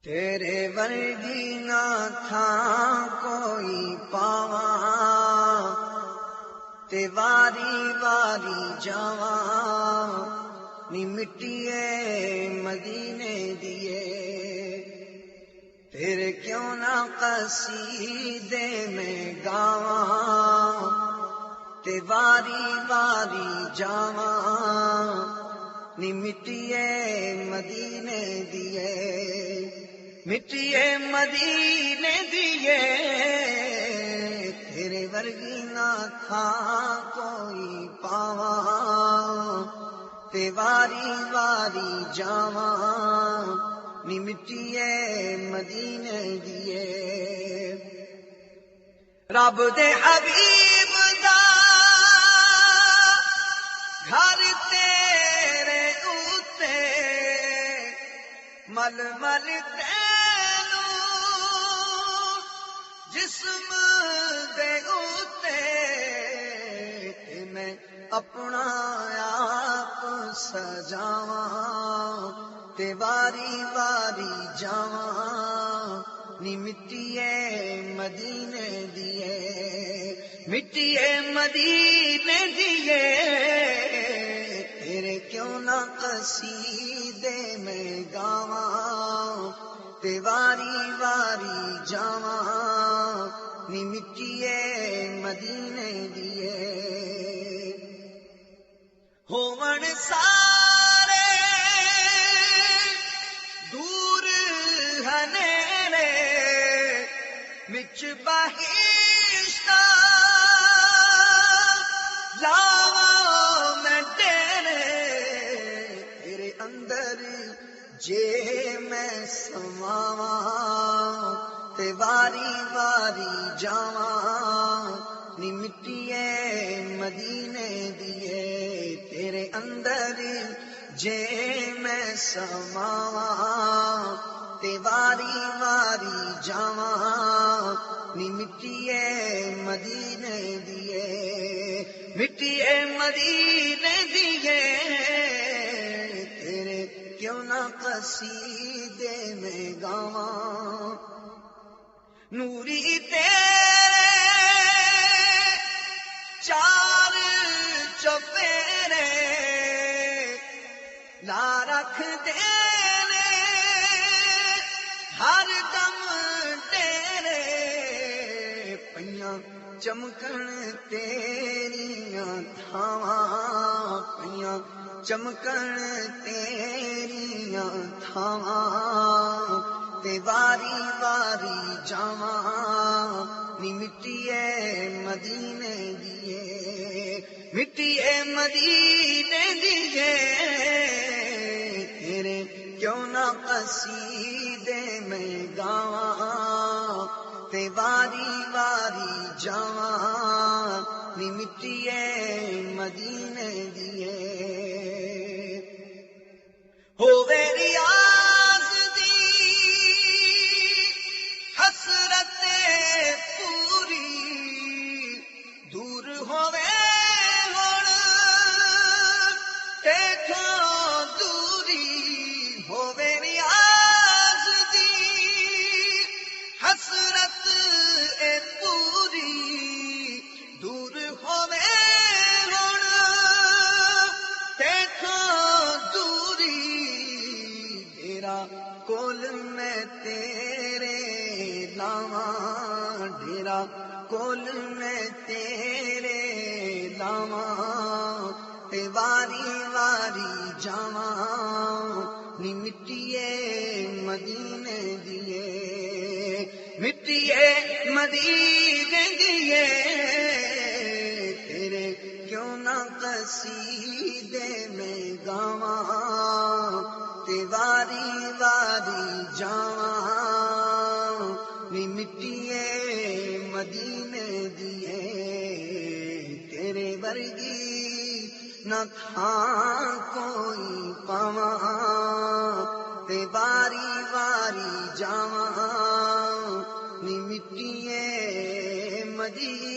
تیرے ورگی نہ تھا کوئی پاواں تے واری واری جاواں نی مٹیے مدینے دیے تیرے کیوں نہ قصیدے میں گاواں تے واری واری جاواں نی مٹیے مدینے دیے مٹیے مدینے دیے تیرے ورگی نہ تھا کوئی پاواں تے واری واری جاواں نی مٹیے مدینے دیے رب دے حبیب دا گھر تیرے اوتے مل مل جسم دے اوتے میں اپنا آپ سجاواں تے واری واری جاواں نی مٹیے مدینے دیے مٹیے مدینے دیے تیرے کیوں نہ قصیدے میں گاواں تے واری واری جاواں نی مٹیے مدینے دیے ہون سارے دور ہنیرے وچ بہشتاں لاواں میں ڈیرے تیرے اندر جے میں سماواں تے واری واری جاواں نی مٹیے مدینے دیے تیرے اندر جے میں سماواں تے واری واری جاواں نی مٹیے مدینے دیے مٹیے مدینے دیے تیرے کیوں نہ قصیدے میں گاواں نوری تیرے چار چوپیرے لا رکھ دینے ہر دم تیرے پیاں چمکن تیریاں تھاواں پیاں چمکن تیریاں تھاواں تے واری واری جاواں نی مٹیے مدینے دیے مٹیے مدینے دیے تیرے کیوں نہ قصیدے میں گاواں تے واری واری جاواں نی مٹیے مدینے دیے ہووے ریاض دی حسرت پوری دور ہووے ہن تیتھوں دوری ہووے ریاض دی حسرت پوری دور ہووے ہن تیتھوں دوری ڈیرا کول میں تیرے لاواں ڈیرا کول میں تیرے لاواں تے واری واری جاواں نی مٹیے مدینے دیے مٹیے مدینے دیے تیرے کیوں نہ قصیدے میں گاواں تے واری واری جاواں نی مٹیے مدینے دیے تیرے ورگی نہ تھا کوئی پاواں تے واری واری جاواں نی مٹیے مدینے